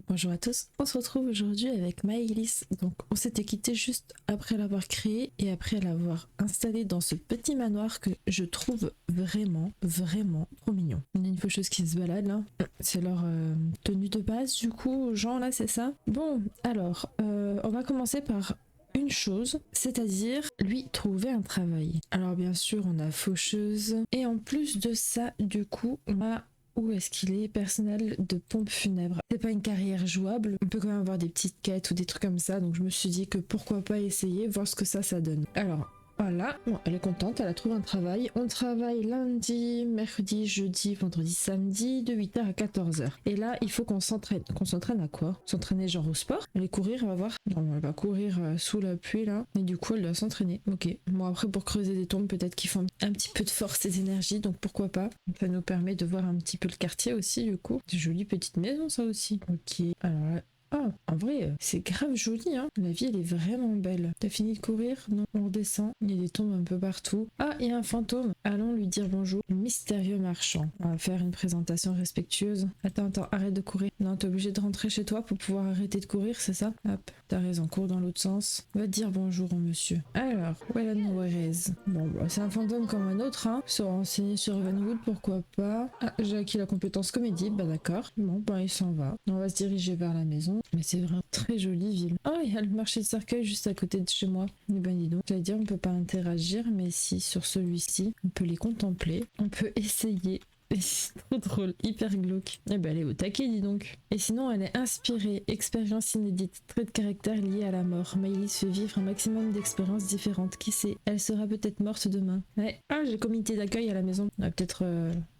Bonjour à tous, on se retrouve aujourd'hui avec Maëlys. Donc on s'était quitté juste après l'avoir créé et après l'avoir installé dans ce petit manoir que je trouve vraiment trop mignon. Il y a une faucheuse qui se balade là, c'est leur tenue de base du coup, Jean là c'est ça. Bon alors on va commencer par une chose, c'est-à-dire lui trouver un travail. Alors bien sûr on a faucheuse et en plus de ça du coup on a où est-ce qu'il est personnel de pompe funèbre. C'est pas une carrière jouable, on peut quand même avoir des petites quêtes ou des trucs comme ça, donc je me suis dit que pourquoi pas essayer, voir ce que ça donne. Alors voilà, bon, elle est contente, elle a trouvé un travail. On travaille lundi, mercredi, jeudi, vendredi, samedi, de 8h à 14h. Et là, il faut qu'on s'entraîne. Qu'on s'entraîne à quoi? S'entraîner genre au sport? Aller courir, on va voir. Non, elle va courir sous la pluie là. Et du coup, elle doit s'entraîner. Ok. Bon, après, pour creuser des tombes, peut-être qu'il faut un petit peu de force et d'énergie, donc pourquoi pas. Ça nous permet de voir un petit peu le quartier aussi, du coup. C'est une jolie petite maison, ça aussi. Ok. Alors là, ah, en vrai, c'est grave joli, hein. La ville est vraiment belle. T'as fini de courir? Non, on redescend. Il y a des tombes un peu partout. Ah, il y a un fantôme. Allons lui dire bonjour. Mystérieux marchand. On va faire une présentation respectueuse. Attends, arrête de courir. Non, t'es obligé de rentrer chez toi pour pouvoir arrêter de courir, c'est ça? Hop, t'as raison, cours dans l'autre sens. Va dire bonjour au monsieur. Alors, Wellan Warez. Bon, bah, c'est un fantôme comme un autre, hein. Se renseigner sur Ravenwood, pourquoi pas. Ah, j'ai acquis la compétence comédie, bah d'accord. Bon, bah il s'en va. On va se diriger vers la maison. Mais c'est vraiment très jolie ville. Oh, il y a le marché de cercueil juste à côté de chez moi. Eh ben dis donc, j'allais dire on peut pas interagir, mais si sur celui-ci, on peut les contempler, on peut essayer. Et c'est trop drôle, hyper glauque. Eh ben elle est au taquet, dis donc. Et sinon, elle est inspirée, expérience inédite, trait de caractère lié à la mort. Maëlys fait vivre un maximum d'expériences différentes. Qui sait, elle sera peut-être morte demain. Ouais. Ah, j'ai le comité d'accueil à la maison. On va peut-être...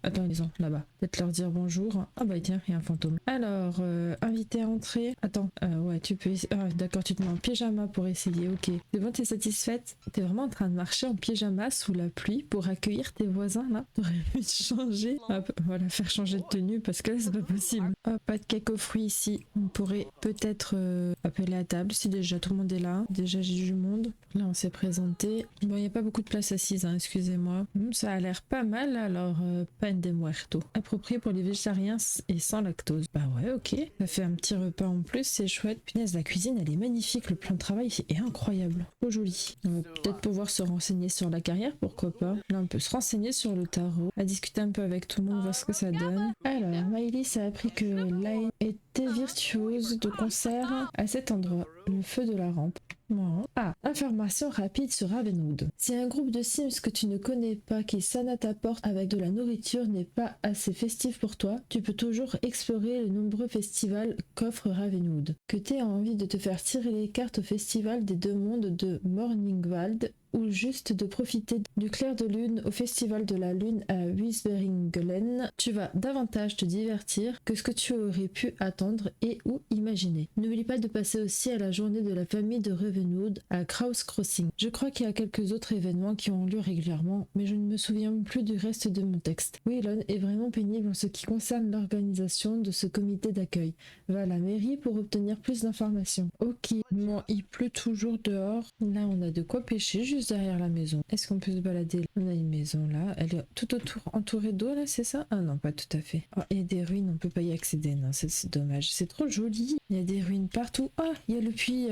Attends, ils sont là-bas. Peut-être leur dire bonjour. Ah bah tiens, il y a un fantôme. Alors, invité à entrer. Attends, ouais, tu peux... Ah, d'accord, tu te mets en pyjama pour essayer, ok. C'est bon, t'es satisfaite? T'es vraiment en train de marcher en pyjama sous la pluie pour accueillir tes voisins, là? T'aurais pu te changer. Hop, voilà, faire changer de tenue parce que là, c'est pas possible. Hop, pas de cake aux fruits ici. On pourrait peut-être appeler à table si déjà tout le monde est là. Déjà, j'ai du monde. Là, on s'est présenté. Bon, il n'y a pas beaucoup de place assise, hein, excusez-moi. Ça a l'air pas mal, alors pan de muerto. Approprié pour les végétariens et sans lactose. Bah ouais, ok. Ça fait un petit repas en plus, c'est chouette. Punaise, la cuisine, elle est magnifique. Le plan de travail est incroyable. Trop joli. On va peut-être pouvoir se renseigner sur la carrière, pourquoi pas. Là, on peut se renseigner sur le tarot, à discuter un peu avec tout le monde, voir ce que ça donne. Alors, Maëlys a appris que Laine était virtuose de concert à cet endroit, le feu de la rampe. Bon. Ah, information rapide sur Ravenwood. Si un groupe de Sims que tu ne connais pas qui sonne à ta porte avec de la nourriture n'est pas assez festif pour toi, tu peux toujours explorer les nombreux festivals qu'offre Ravenwood. Que t'aies envie de te faire tirer les cartes au festival des deux mondes de Morningwald ou juste de profiter du clair de lune au festival de la lune à Wiesberingelen, tu vas davantage te divertir que ce que tu aurais pu attendre et ou imaginer. N'oublie pas de passer aussi à la journée de la famille de Ravenwood à Kraus Crossing. Je crois qu'il y a quelques autres événements qui ont lieu régulièrement, mais je ne me souviens plus du reste de mon texte. Wellan est vraiment pénible en ce qui concerne l'organisation de ce comité d'accueil. Va à la mairie pour obtenir plus d'informations. Ok, bon, il pleut toujours dehors. Là, on a de quoi pêcher juste derrière la maison. Est-ce qu'on peut se balader? On a une maison là, elle est tout autour entourée d'eau là, c'est ça? Ah non, pas tout à fait. Oh, et des ruines, on peut pas y accéder, non, c'est dommage. C'est trop joli. Il y a des ruines partout. Ah, il y a le puits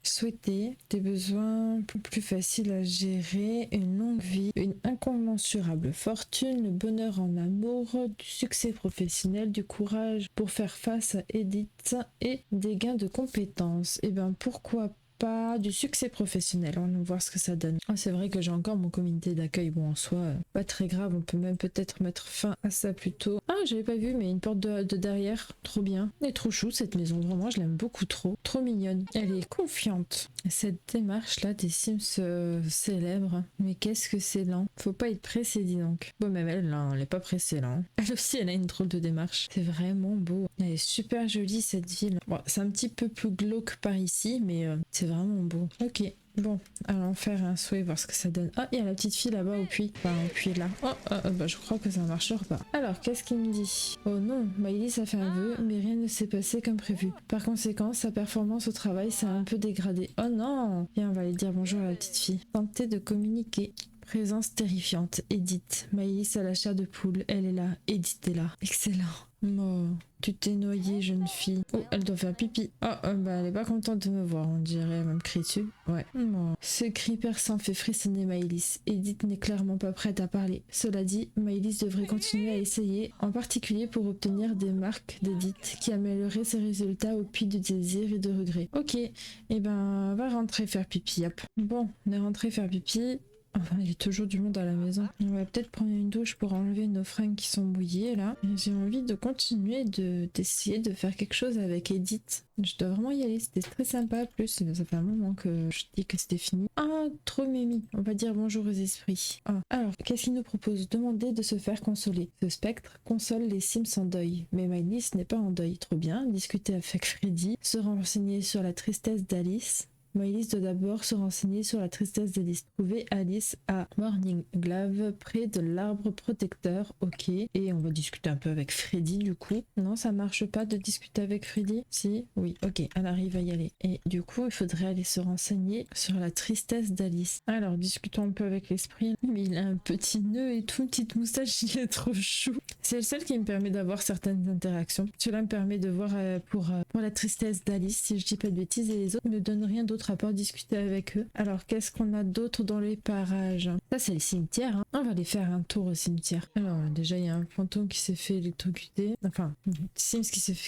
souhaité, des besoins plus faciles à gérer, une longue vie, une incommensurable fortune, le bonheur en amour, du succès professionnel, du courage pour faire face à Edith et des gains de compétences. Et ben pourquoi pas du succès professionnel, on va voir ce que ça donne. Ah, c'est vrai que j'ai encore mon comité d'accueil, bon en soi, pas très grave, on peut même peut-être mettre fin à ça plus tôt. Ah, j'avais pas vu, mais une porte de derrière, trop bien. Elle est trop chou cette maison, vraiment, je l'aime beaucoup trop mignonne. Elle est confiante. Cette démarche là des Sims célèbres, mais qu'est-ce que c'est lent. Faut pas être pressé, dis donc. Bon, même elle, là, elle est pas pressée là. Elle aussi, elle a une drôle de démarche. C'est vraiment beau. Elle est super jolie cette ville. Bon, c'est un petit peu plus glauque par ici, mais c'est vraiment beau. Ok. Bon, allons faire un souhait, voir ce que ça donne. Ah, il y a la petite fille là-bas au puits. Enfin, au puits là. Oh, bah je crois que ça marchera pas. Alors, qu'est-ce qu'il me dit? Oh non, Maëlys a fait un vœu, mais rien ne s'est passé comme prévu. Par conséquent, sa performance au travail s'est un peu dégradée. Oh non! Viens, on va aller dire bonjour à la petite fille. Tentez de communiquer. Présence terrifiante. Edith. Maëlys a la chair de poule. Elle est là. Edith est là. Excellent. Oh, tu t'es noyée, jeune fille. Oh, elle doit faire pipi. Oh, bah elle est pas contente de me voir, on dirait, elle même crie dessus. Ouais. Oh. Ce cri perçant fait frissonner Maëlys. Edith n'est clairement pas prête à parler. Cela dit, Maëlys devrait continuer à essayer, en particulier pour obtenir des marques d'Edith qui amélioreraient ses résultats au puits de désir et de regret. Ok, et ben va rentrer faire pipi, hop. Bon, on est rentré faire pipi. Enfin, il y a toujours du monde à la maison. On va peut-être prendre une douche pour enlever nos fringues qui sont mouillées là. Et j'ai envie de continuer d'essayer de faire quelque chose avec Edith. Je dois vraiment y aller, c'était très sympa. Plus, ça fait un moment que je dis que c'était fini. Ah, trop mimi. On va dire bonjour aux esprits. Ah. Alors, qu'est-ce qu'il nous propose? Demander de se faire consoler. Ce spectre console les Sims en deuil. Mais Maëlys n'est pas en deuil. Trop bien. Discuter avec Freddy. Se renseigner sur la tristesse d'Alice. Maëlys doit d'abord se renseigner sur la tristesse d'Alice. Trouver Alice à Morning Glove, près de l'arbre protecteur. Ok. Et on va discuter un peu avec Freddy du coup. Non, ça marche pas de discuter avec Freddy? Si? Oui. Ok, elle arrive à y aller. Et du coup, il faudrait aller se renseigner sur la tristesse d'Alice. Alors, discutons un peu avec l'esprit. Mais il a un petit nœud et tout, une petite moustache, il est trop chou. C'est le seul qui me permet d'avoir certaines interactions. Cela me permet de voir pour la tristesse d'Alice, si je dis pas de bêtises, et les autres ne me donnent rien d'autre à part discuter avec eux. Alors qu'est-ce qu'on a d'autre dans les parages? Ça c'est le cimetière, hein. On va aller faire un tour au cimetière. Alors déjà il y a un fantôme qui s'est fait électrocuter. Enfin, Sims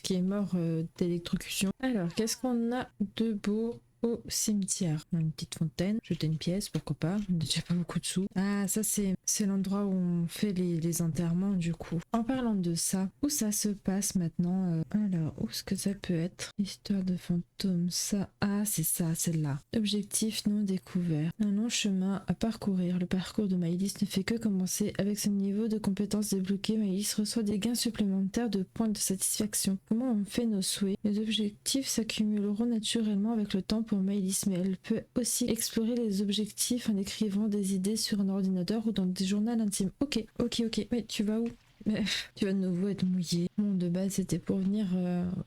qui est mort d'électrocution. Alors qu'est-ce qu'on a de beau au cimetière? Une petite fontaine, jeter une pièce, pourquoi pas, on n'a déjà pas beaucoup de sous. Ah, ça c'est l'endroit où on fait les enterrements du coup. En parlant de ça, où ça se passe maintenant? Alors, où est-ce que ça peut être? Histoire de fantôme, ça. Ah, c'est ça, celle-là. Objectif non découvert. Un long chemin à parcourir. Le parcours de Maëlys ne fait que commencer. Avec ce niveau de compétences débloqué, Maëlys reçoit des gains supplémentaires de points de satisfaction. Comment on fait nos souhaits? Les objectifs s'accumuleront naturellement avec le temps pour Maëlys, mais elle peut aussi explorer les objectifs en écrivant des idées sur un ordinateur ou dans des journaux intimes. Ok. Mais tu vas où? Mais tu vas de nouveau être mouillé. Bon, de base, c'était pour venir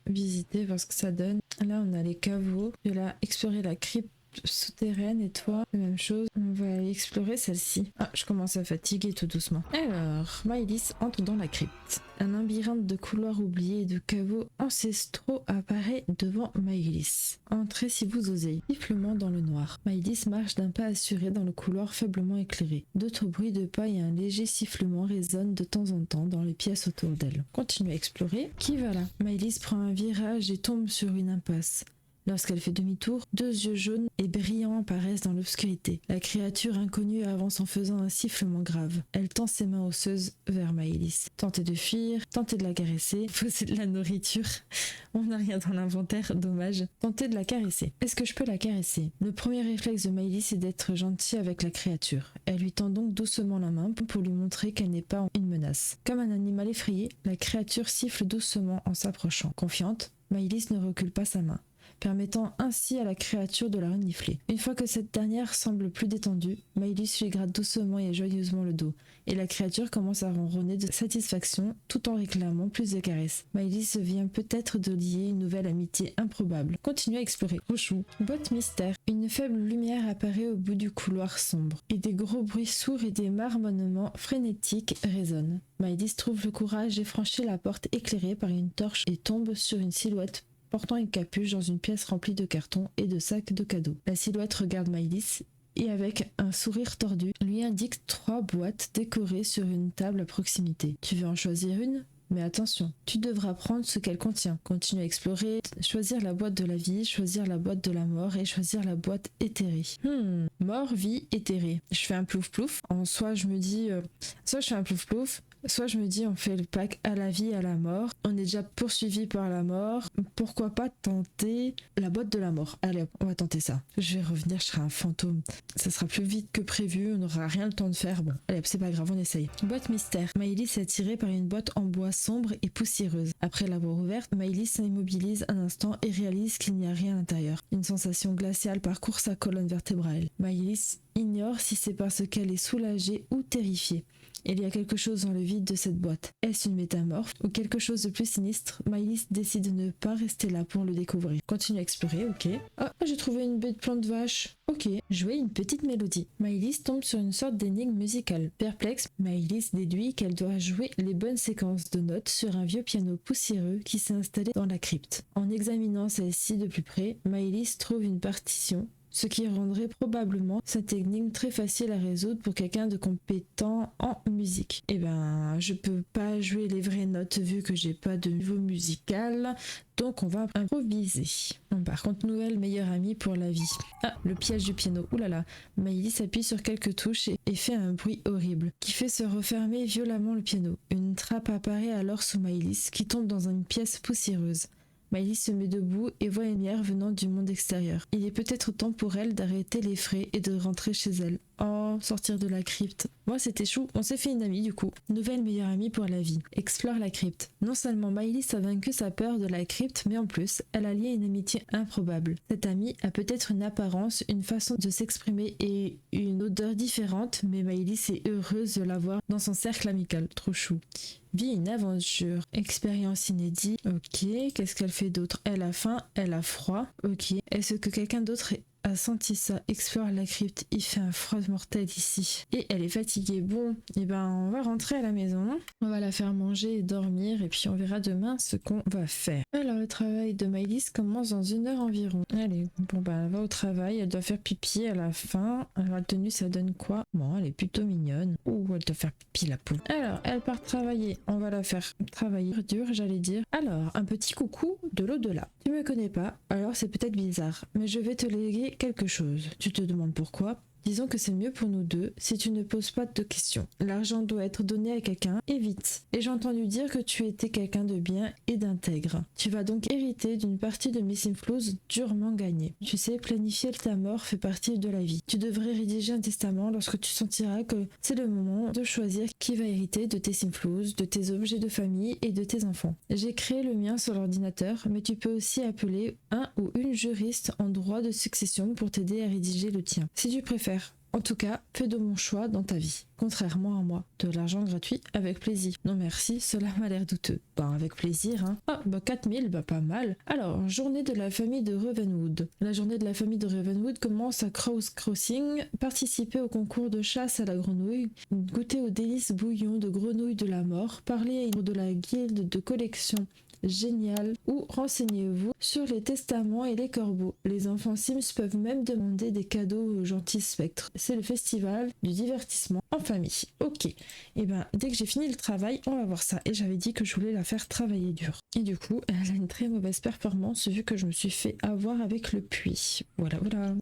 visiter, voir ce que ça donne. Là, on a les caveaux. Je vais là explorer la crypte souterraine et toi, la même chose. On va aller explorer celle-ci. Ah, je commence à fatiguer tout doucement. Alors, Maëlys entre dans la crypte. Un labyrinthe de couloirs oubliés et de caveaux ancestraux apparaît devant Maëlys. Entrez si vous osez. Sifflement dans le noir. Maëlys marche d'un pas assuré dans le couloir faiblement éclairé. D'autres bruits de pas et un léger sifflement résonnent de temps en temps dans les pièces autour d'elle. Continue à explorer. Qui va là? Maëlys prend un virage et tombe sur une impasse. Lorsqu'elle fait demi-tour, deux yeux jaunes et brillants apparaissent dans l'obscurité. La créature inconnue avance en faisant un sifflement grave. Elle tend ses mains osseuses vers Maëlys. Tentez de fuir, tentez de la caresser, poser de la nourriture. On n'a rien dans l'inventaire, dommage. Tentez de la caresser. Est-ce que je peux la caresser? Le premier réflexe de Maëlys est d'être gentil avec la créature. Elle lui tend donc doucement la main pour lui montrer qu'elle n'est pas une menace. Comme un animal effrayé, la créature siffle doucement en s'approchant. Confiante, Maëlys ne recule pas sa main, permettant ainsi à la créature de la renifler. Une fois que cette dernière semble plus détendue, Maëlys lui gratte doucement et joyeusement le dos, et la créature commence à ronronner de satisfaction tout en réclamant plus de caresses. Maëlys vient peut-être de lier une nouvelle amitié improbable. Continuez à explorer. Rouchou. Boîte mystère. Une faible lumière apparaît au bout du couloir sombre, et des gros bruits sourds et des marmonnements frénétiques résonnent. Maëlys trouve le courage et franchit la porte éclairée par une torche et tombe sur une silhouette portant une capuche dans une pièce remplie de cartons et de sacs de cadeaux. La silhouette regarde Maëlys et avec un sourire tordu, lui indique 3 boîtes décorées sur une table à proximité. Tu veux en choisir une? Mais attention, tu devras prendre ce qu'elle contient. Continue à explorer, choisir la boîte de la vie, choisir la boîte de la mort et choisir la boîte éthérée. Mort, vie, éthérée. Je fais un plouf plouf. En soit je me dis, soit je fais un plouf plouf, soit je me dis on fait le pack à la vie, à la mort. On est déjà poursuivi par la mort. Pourquoi pas tenter la boîte de la mort? Allez hop, on va tenter ça. Je vais revenir, je serai un fantôme. Ça sera plus vite que prévu, on n'aura rien le temps de faire. Bon, allez hop, c'est pas grave, on essaye. Boîte mystère. Maëlys est attirée par une boîte en bois sombre et poussiéreuse. Après l'avoir ouverte, Maëlys s'immobilise un instant et réalise qu'il n'y a rien à l'intérieur. Une sensation glaciale parcourt sa colonne vertébrale. Maëlys ignore si c'est parce qu'elle est soulagée ou terrifiée. Il y a quelque chose dans le vide de cette boîte. Est-ce une métamorphe ou quelque chose de plus sinistre? Maëlys décide de ne pas rester là pour le découvrir. Continue à explorer, ok. Oh, j'ai trouvé une bête plante vache. Ok, jouer une petite mélodie. Maëlys tombe sur une sorte d'énigme musicale. Perplexe, Maëlys déduit qu'elle doit jouer les bonnes séquences de notes sur un vieux piano poussiéreux qui s'est installé dans la crypte. En examinant celle-ci de plus près, Maëlys trouve une partition, ce qui rendrait probablement cette énigme très facile à résoudre pour quelqu'un de compétent en musique. Eh ben, je peux pas jouer les vraies notes vu que j'ai pas de niveau musical, donc on va improviser. Bon, par contre, nouvelle meilleure amie pour la vie. Ah, le piège du piano. Oulala. Maëlys appuie sur quelques touches et fait un bruit horrible, qui fait se refermer violemment le piano. Une trappe apparaît alors sous Maëlys, qui tombe dans une pièce poussiéreuse. Maëlys se met debout et voit une lumière venant du monde extérieur. Il est peut-être temps pour elle d'arrêter les frais et de rentrer chez elle. Oh, sortir de la crypte. Moi, c'était chou. On s'est fait une amie du coup. Nouvelle meilleure amie pour la vie. Explore la crypte. Non seulement Maëlys a vaincu sa peur de la crypte, mais en plus, elle a lié une amitié improbable. Cette amie a peut-être une apparence, une façon de s'exprimer et une odeur différente, mais Maëlys est heureuse de l'avoir dans son cercle amical. Trop chou. Vit une aventure, expérience inédite, ok, qu'est-ce qu'elle fait d'autre? Elle a faim, elle a froid, ok, est-ce que quelqu'un d'autre a senti ça? Explore la crypte, il fait un froid mortel ici. Et elle est fatiguée, bon, et ben on va rentrer à la maison, on va la faire manger et dormir, et puis on verra demain ce qu'on va faire. Alors le travail de Maëlys commence dans 1 heure environ. Allez, bon bah elle va au travail, elle doit faire pipi à la fin, alors la tenue ça donne quoi? Bon, elle est plutôt mignonne. Ouh, elle doit faire pipi la pauvre. Alors, elle part travailler, on va la faire travailler dur, j'allais dire. Alors, un petit coucou de l'au-delà. Tu me connais pas, alors c'est peut-être bizarre, mais je vais te léguer quelque chose. Tu te demandes pourquoi? Disons que c'est mieux pour nous deux si tu ne poses pas de questions. L'argent doit être donné à quelqu'un et vite. Et j'ai entendu dire que tu étais quelqu'un de bien et d'intègre. Tu vas donc hériter d'une partie de Missing Flows durement gagnée. Tu sais, planifier ta mort fait partie de la vie. Tu devrais rédiger un testament lorsque tu sentiras que c'est le moment de choisir qui va hériter de tes Simflows, de tes objets de famille et de tes enfants. J'ai créé le mien sur l'ordinateur, mais tu peux aussi appeler un ou une juriste en droit de succession pour t'aider à rédiger le tien. Si tu préfères. En tout cas, fais de mon choix dans ta vie. Contrairement à moi, de l'argent gratuit, avec plaisir. Non merci, cela m'a l'air douteux. Ben avec plaisir, hein. Ah, bah 4000, bah pas mal. Alors, journée de la famille de Ravenwood. La journée de la famille de Ravenwood commence à Crow's Crossing, participer au concours de chasse à la grenouille, goûter aux délices bouillons de grenouilles de la mort, parler de la guilde de collection génial ou renseignez-vous sur les testaments et les corbeaux. Les enfants Sims peuvent même demander des cadeaux aux gentils spectres. C'est le festival du divertissement en famille. Ok, et ben dès que j'ai fini le travail, on va voir ça. Et j'avais dit que je voulais la faire travailler dur. Et du coup, elle a une très mauvaise performance vu que je me suis fait avoir avec le puits. Voilà.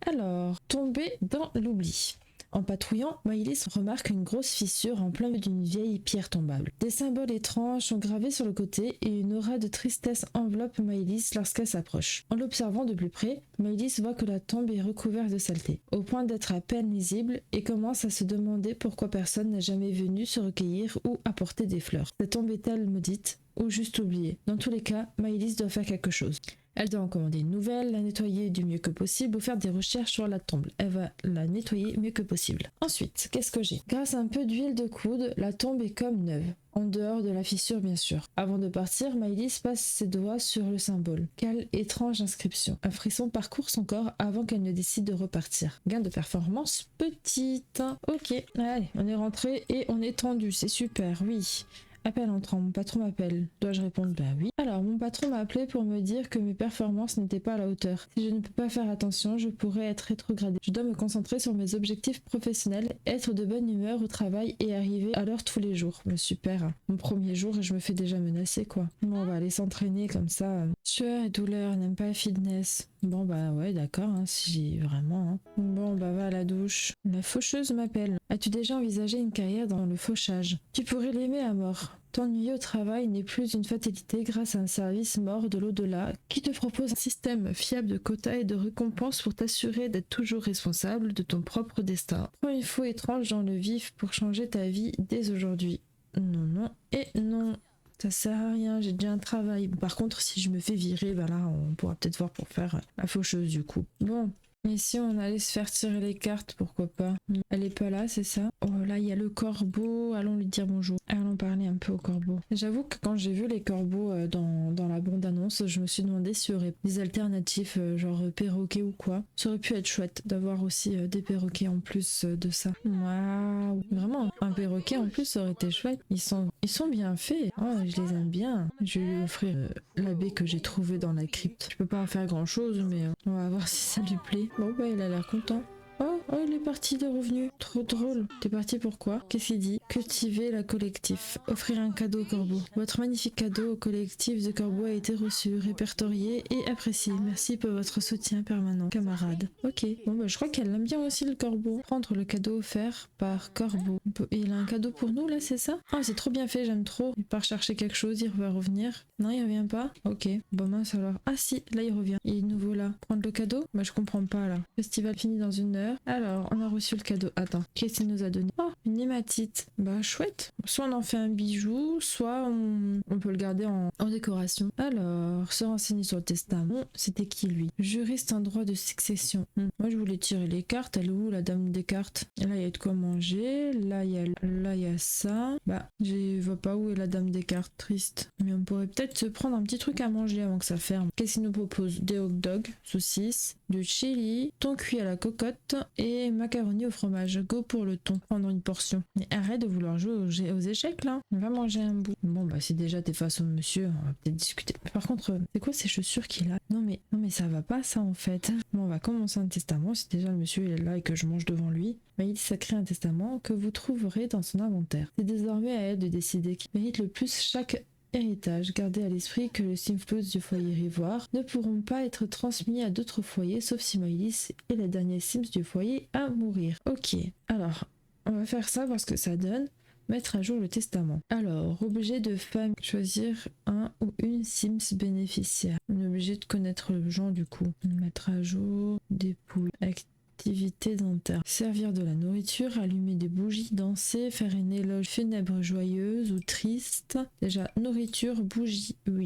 Alors, tomber dans l'oubli. En patrouillant, Maëlys remarque une grosse fissure en plein milieu d'une vieille pierre tombable. Des symboles étranges sont gravés sur le côté et une aura de tristesse enveloppe Maëlys lorsqu'elle s'approche. En l'observant de plus près, Maëlys voit que la tombe est recouverte de saleté, au point d'être à peine lisible et commence à se demander pourquoi personne n'a jamais venu se recueillir ou apporter des fleurs. Cette tombe est-elle maudite ou juste oubliée? Dans tous les cas, Maëlys doit faire quelque chose. Elle doit en commander une nouvelle, la nettoyer du mieux que possible ou faire des recherches sur la tombe. Elle va la nettoyer mieux que possible. Ensuite, qu'est-ce que j'ai? Grâce à un peu d'huile de coude, la tombe est comme neuve. En dehors de la fissure bien sûr. Avant de partir, Maëlys passe ses doigts sur le symbole. Quelle étrange inscription. Un frisson parcourt son corps avant qu'elle ne décide de repartir. Gain de performance petite. Ok, allez, on est rentré et on est tendu, c'est super, oui. Appel entrant, mon patron m'appelle. Dois-je répondre? Ben oui. Alors, mon patron m'a appelé pour me dire que mes performances n'étaient pas à la hauteur. Si je ne peux pas faire attention, je pourrais être rétrogradé. Je dois me concentrer sur mes objectifs professionnels, être de bonne humeur au travail et arriver à l'heure tous les jours. Mais super. Mon premier jour et je me fais déjà menacer, quoi. Bon, on va aller s'entraîner comme ça. Sueur et douleur, n'aime pas la fitness. Bon, bah ouais, d'accord, hein, si j'ai vraiment. Hein. Bon, bah va à la douche. La faucheuse m'appelle. As-tu déjà envisagé une carrière dans le fauchage? Tu pourrais l'aimer à mort. T'ennuyer au travail n'est plus une fatalité grâce à un service mort de l'au-delà qui te propose un système fiable de quotas et de récompenses pour t'assurer d'être toujours responsable de ton propre destin. Prends une faux étrange dans le vif pour changer ta vie dès aujourd'hui. Non et non. Ça sert à rien, j'ai déjà un travail. Par contre, si je me fais virer, ben là, on pourra peut-être voir pour faire la faucheuse du coup. Bon, Et si on allait se faire tirer les cartes, pourquoi pas? Elle est pas là, c'est ça? Oh là, il y a le corbeau. Allons lui dire bonjour. Allons parler un peu au corbeau. J'avoue que quand j'ai vu les corbeaux dans la bande-annonce, je me suis demandé s'il y aurait des alternatives, genre perroquets ou quoi. Ça aurait pu être chouette d'avoir aussi des perroquets en plus de ça. Waouh! Vraiment, un perroquet en plus, ça aurait été chouette. Ils sont bien faits. Oh, je les aime bien. Je vais lui offrir l'abbé que j'ai trouvé dans la crypte. Je peux pas en faire grand chose, mais on va voir si ça lui plaît. Bon, bah, il a l'air content. Oh, il est parti, il est revenu. Trop drôle. T'es parti pourquoi? Qu'est-ce qu'il dit? Cultiver la collectif. Offrir un cadeau au corbeau. Votre magnifique cadeau au collectif de corbeau a été reçu, répertorié et apprécié. Merci pour votre soutien permanent, camarade. Ok, bon bah je crois qu'elle aime bien aussi le corbeau. Prendre le cadeau offert par corbeau. Il a un cadeau pour nous là, c'est ça? Oh, c'est trop bien fait, j'aime trop. Il part chercher quelque chose, il va revenir. Non, il revient pas? Ok, bon mince alors. Ah si, là il revient. Il est nouveau là. Prendre le cadeau? Bah je comprends pas là. Festival fini dans 1 heure. Alors, on a reçu le cadeau. Attends, qu'est-ce qu'il nous a donné? Oh, une hématite. Bah, chouette. Soit on en fait un bijou, soit on peut le garder en décoration. Alors, se renseigner sur le testament. C'était qui, lui? Juriste en droit de succession. Moi, je voulais tirer les cartes. Elle est où, la dame des cartes? Là, il y a de quoi manger. Là, il y a ça. Bah, je vois pas où est la dame des cartes. Triste. Mais on pourrait peut-être se prendre un petit truc à manger avant que ça ferme. Qu'est-ce qu'il nous propose? Des hot dogs, saucisses, du chili, thon cuit à la cocotte et macaroni au fromage. Go pour le thon, prendre une portion. Mais arrête de vouloir jouer aux échecs là. On va manger un bout. Bon bah si déjà t'es face au monsieur, on va peut-être discuter. Par contre, c'est quoi ces chaussures qu'il a? Non mais ça va pas ça en fait. Bon, on va commencer un testament si déjà le monsieur il est là et que je mange devant lui. Mais il crée un testament que vous trouverez dans son inventaire. C'est désormais à elle de décider qui mérite le plus chaque héritage. Gardez à l'esprit que les Sims du foyer Rivoire ne pourront pas être transmis à d'autres foyers sauf si Maëlys est la dernière Sims du foyer à mourir. Ok, alors on va faire ça parce que ça donne. Mettre à jour le testament. Alors, objet de famille, choisir un ou une Sims bénéficiaire. On est obligé de connaître le genre du coup. Mettre à jour, dépouille, activité dentaire. Servir de la nourriture, allumer des bougies, danser, faire une éloge funèbre joyeuse ou triste. Déjà, nourriture, bougie, oui.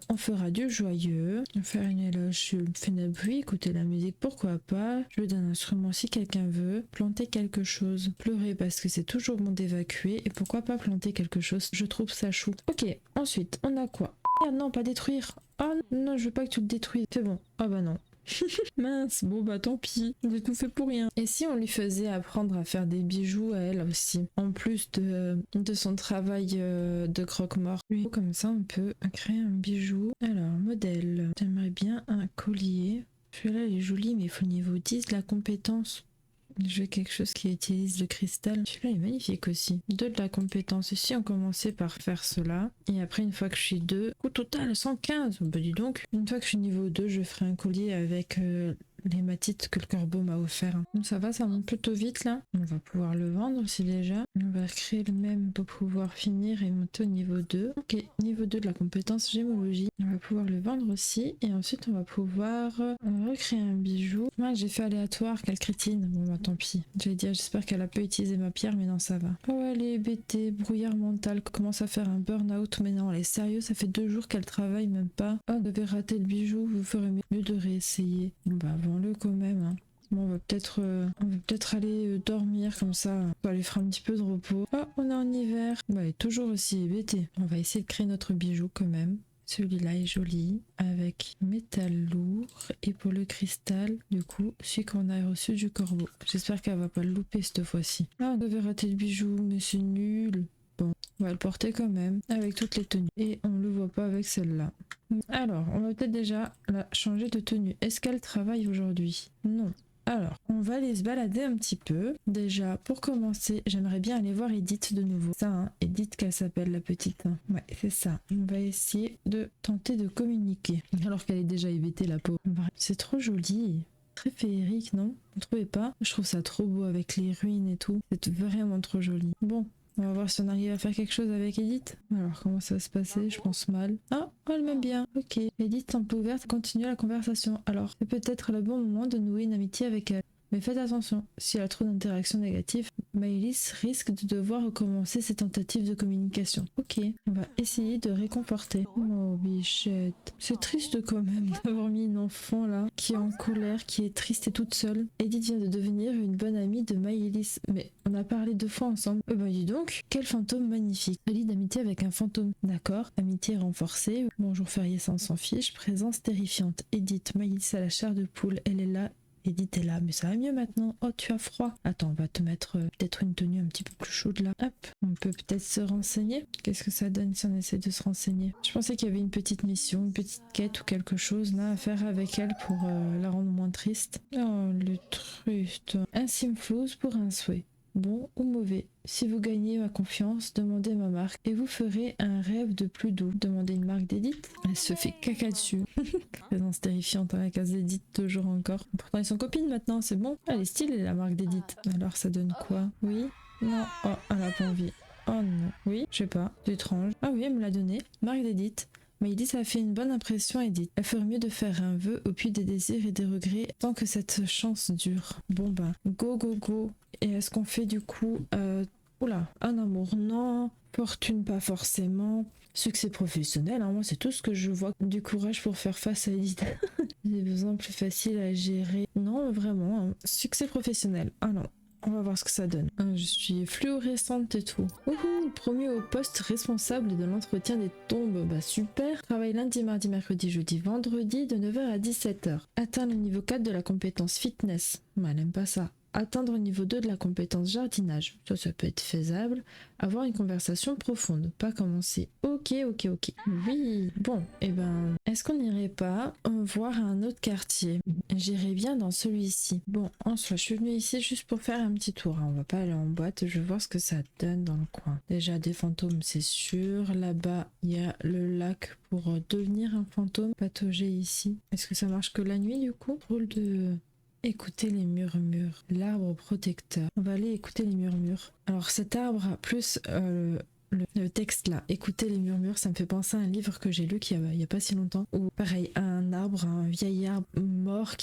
On fera du joyeux. Faire une éloge funèbre, oui. Écouter la musique, pourquoi pas. Jouer d'un instrument si quelqu'un veut. Planter quelque chose. Pleurer parce que c'est toujours bon d'évacuer. Et pourquoi pas planter quelque chose. Je trouve ça chou. Ok, ensuite, on a quoi? Ah non, pas détruire. Ah non, je veux pas que tu le détruises. C'est bon. Ah bah non. Mince, bon bah tant pis, j'ai tout fait pour rien. Et si on lui faisait apprendre à faire des bijoux à elle aussi, en plus de son travail de croque-mort. Comme ça on peut créer un bijou. Alors, modèle, j'aimerais bien un collier. Celui-là il est joli mais il faut le niveau 10 de la compétence. Je veux quelque chose qui utilise le cristal. Celui-là est magnifique aussi. 2 de la compétence. Ici, on commençait par faire cela. Et après, une fois que je suis 2, au total, 115. Bah dis donc. Une fois que je suis niveau 2, je ferai un collier avec l'hématite que le corbeau m'a offert. Donc ça va, ça monte plutôt vite là. On va pouvoir le vendre aussi déjà. On va créer le même pour pouvoir finir et monter au niveau 2. Ok, niveau 2 de la compétence gémologie. On va pouvoir le vendre aussi. Et ensuite, on va pouvoir recréer un bijou. Moi, j'ai fait aléatoire, quelle crétine. Bon bah tant pis. J'allais dire, j'espère qu'elle a pas utilisé ma pierre, mais non, ça va. Oh, elle est bêtée, brouillard mental, commence à faire un burn-out. Mais non, elle est sérieuse, ça fait 2 jours qu'elle travaille, même pas. Oh, vous devez rater le bijou, vous ferez mieux de réessayer. Bon bah, vends-le quand même, hein. Bon, on va peut-être aller dormir comme ça lui fera un petit peu de repos. Oh, on est en hiver. Bah, elle est toujours aussi hébétée. On va essayer de créer notre bijou quand même. Celui-là est joli, avec métal lourd, et pour le cristal, du coup, celui qu'on a reçu du corbeau. J'espère qu'elle va pas le louper cette fois-ci. Ah, on devait rater le bijou, mais c'est nul. Bon, on va le porter quand même, avec toutes les tenues. Et on le voit pas avec celle-là. Alors, on va peut-être déjà la changer de tenue. Est-ce qu'elle travaille aujourd'hui? Non. Alors, on va aller se balader un petit peu. Déjà, pour commencer, j'aimerais bien aller voir Edith de nouveau. Ça, hein, Edith qu'elle s'appelle la petite. Ouais, c'est ça. On va essayer de tenter de communiquer. Alors qu'elle est déjà hébétée, la peau. C'est trop joli. Très féerique, non? Vous trouvez pas? Je trouve ça trop beau avec les ruines et tout. C'est vraiment trop joli. Bon. On va voir si on arrive à faire quelque chose avec Edith. Alors, comment ça va se passer? Je pense mal. Ah, elle m'aime bien. Ok. Edith semble ouverte, continue la conversation. Alors, c'est peut-être le bon moment de nouer une amitié avec elle. Mais faites attention, si elle a trop d'interactions négatives, Maëlys risque de devoir recommencer ses tentatives de communication. Ok, on va essayer de réconforter. Oh bichette. C'est triste quand même d'avoir mis une enfant là, qui est en colère, qui est triste et toute seule. Edith vient de devenir une bonne amie de Maëlys. Mais on a parlé 2 fois ensemble. Ben dis donc, quel fantôme magnifique. Elle lie d'amitié avec un fantôme. D'accord, amitié renforcée. Bonjour férié, ça on s'en fiche. Présence terrifiante. Edith, Maëlys à la chair de poule. Elle est là. Edith est là, mais ça va mieux maintenant. Oh, tu as froid. Attends, on va te mettre peut-être une tenue un petit peu plus chaude là. Hop, on peut peut-être se renseigner. Qu'est-ce que ça donne si on essaie de se renseigner? Je pensais qu'il y avait une petite mission, une petite quête ou quelque chose là à faire avec elle pour la rendre moins triste. Oh, le triste. Un simflouz pour un souhait. Bon ou mauvais. Si vous gagnez ma confiance, demandez ma marque et vous ferez un rêve de plus doux. Demandez une marque d'Edith. Elle se fait caca dessus. Présence terrifiante à la case d'Edith, toujours encore. Pourtant ils sont copines maintenant, c'est bon. Elle est stylée la marque d'Edith. Alors ça donne quoi? Oui? Non? Oh, elle a pas envie. Oh non. Oui? Je sais pas. C'est étrange. Ah oui, elle me l'a donné. Marque d'Edith. Mais Edith a fait une bonne impression, Edith. Elle ferait mieux de faire un vœu au puits des désirs et des regrets tant que cette chance dure. Bon ben, go go go. Et est-ce qu'on fait du coup... Oula, un amour non, fortune pas forcément, succès professionnel, hein, moi c'est tout ce que je vois. Du courage pour faire face à Edith. Des besoins plus faciles à gérer. Non, vraiment, hein. Succès professionnel. Ah non. On va voir ce que ça donne. Je suis fluorescente et tout. Wouhou, promu au poste responsable de l'entretien des tombes. Bah super. Travaille lundi, mardi, mercredi, jeudi, vendredi de 9h à 17h. Atteindre le niveau 4 de la compétence fitness. Bah, elle aime pas ça. Atteindre le niveau 2 de la compétence jardinage. Ça peut être faisable. Avoir une conversation profonde. Pas commencer. Ok. Oui. Bon, et ben, est-ce qu'on n'irait pas voir un autre quartier? J'irai bien dans celui-ci. Bon, en soi, je suis venue ici juste pour faire un petit tour. On va pas aller en boîte. Je vais voir ce que ça donne dans le coin. Déjà, des fantômes, c'est sûr. Là-bas, il y a le lac pour devenir un fantôme. Patauger ici. Est-ce que ça marche que la nuit, du coup? Drôle de... Écoutez les murmures, l'arbre protecteur. On va aller écouter les murmures. Alors cet arbre, plus le texte là, écoutez les murmures, ça me fait penser à un livre que j'ai lu il y a pas si longtemps. Où pareil, un arbre, un vieil arbre mort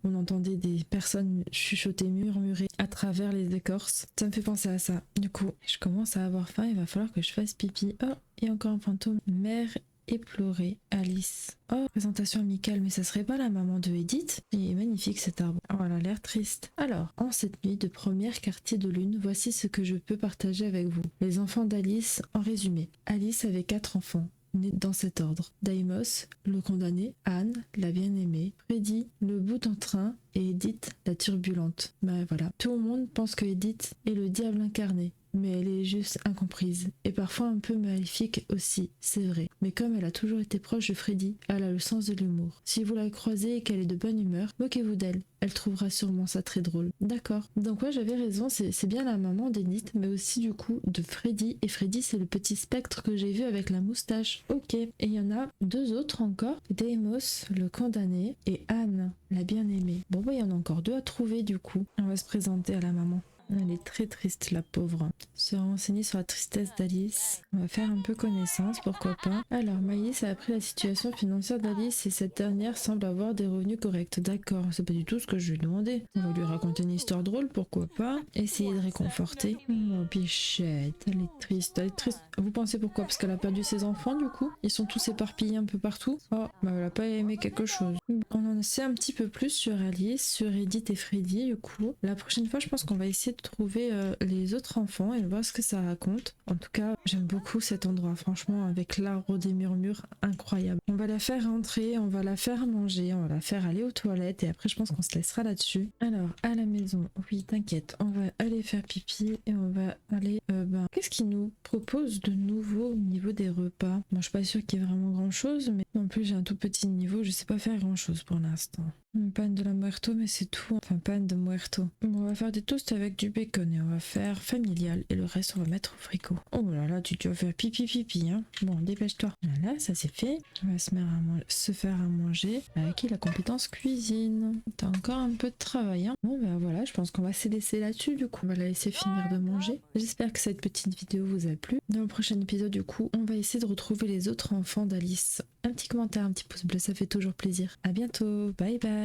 on entendait des personnes chuchoter, murmurer à travers les écorces. Ça me fait penser à ça. Du coup, je commence à avoir faim, il va falloir que je fasse pipi. Oh, il y a encore un fantôme. Mère éplorée, Alice. Oh, présentation amicale, mais ça serait pas la maman de Edith? Il est magnifique cet arbre. Oh, elle a l'air triste. Alors, en cette nuit de première quartier de lune, voici ce que je peux partager avec vous. Les enfants d'Alice, en résumé. Alice avait 4 enfants, nés dans cet ordre. Daimos, le condamné, Anne, la bien-aimée, Freddy, le bout en train, et Edith, la turbulente. Ben voilà. Tout le monde pense que Edith est le diable incarné. Mais elle est juste incomprise, et parfois un peu maléfique aussi, c'est vrai. Mais comme elle a toujours été proche de Freddy, elle a le sens de l'humour. Si vous la croisez et qu'elle est de bonne humeur, moquez-vous d'elle. Elle trouvera sûrement ça très drôle. D'accord. Donc ouais, j'avais raison, c'est bien la maman d'Edith, mais aussi du coup de Freddy. Et Freddy, c'est le petit spectre que j'ai vu avec la moustache. Ok. Et il y en a 2 autres encore. Deimos, le condamné, et Anne, la bien-aimée. Bon bah il y en a encore 2 à trouver du coup. On va se présenter à la maman. Elle est très triste, la pauvre. Se renseigner sur la tristesse d'Alice. On va faire un peu connaissance, pourquoi pas. Alors, Maïs a appris la situation financière d'Alice et cette dernière semble avoir des revenus corrects. D'accord, c'est pas du tout ce que je lui ai demandé. On va lui raconter une histoire drôle, pourquoi pas. Essayer de réconforter. Oh, bichette, elle est triste, elle est triste. Vous pensez pourquoi? Parce qu'elle a perdu ses enfants, du coup? Ils sont tous éparpillés un peu partout. Oh, bah elle a pas aimé quelque chose. On en sait un petit peu plus sur Alice, sur Edith et Freddy, du coup. La prochaine fois, je pense qu'on va essayer de trouver les autres enfants et voir ce que ça raconte. En tout cas, j'aime beaucoup cet endroit, franchement, avec l'arbre des murmures, incroyable. On va la faire rentrer, on va la faire manger, on va la faire aller aux toilettes et après je pense qu'on se laissera là-dessus. Alors, à la maison, oui, t'inquiète, on va aller faire pipi et on va aller... qu'est-ce qu'il nous propose de nouveau au niveau des repas? Bon, je suis pas sûre qu'il y ait vraiment grand-chose, mais en plus j'ai un tout petit niveau, je sais pas faire grand-chose pour l'instant. Une panne de la muerto, mais c'est tout. Enfin, panne de muerto. Bon, on va faire des toasts avec du bacon et on va faire familial. Et le reste, on va mettre au frigo. Oh là là, tu dois faire pipi, hein. Bon, dépêche-toi. Voilà, ça c'est fait. On va se faire à manger. Avec la compétence cuisine. T'as encore un peu de travail, hein. Bon, bah voilà, je pense qu'on va se laisser là-dessus, du coup. On va la laisser finir de manger. J'espère que cette petite vidéo vous a plu. Dans le prochain épisode, du coup, on va essayer de retrouver les autres enfants d'Alice. Un petit commentaire, un petit pouce bleu, ça fait toujours plaisir. À bientôt. Bye bye.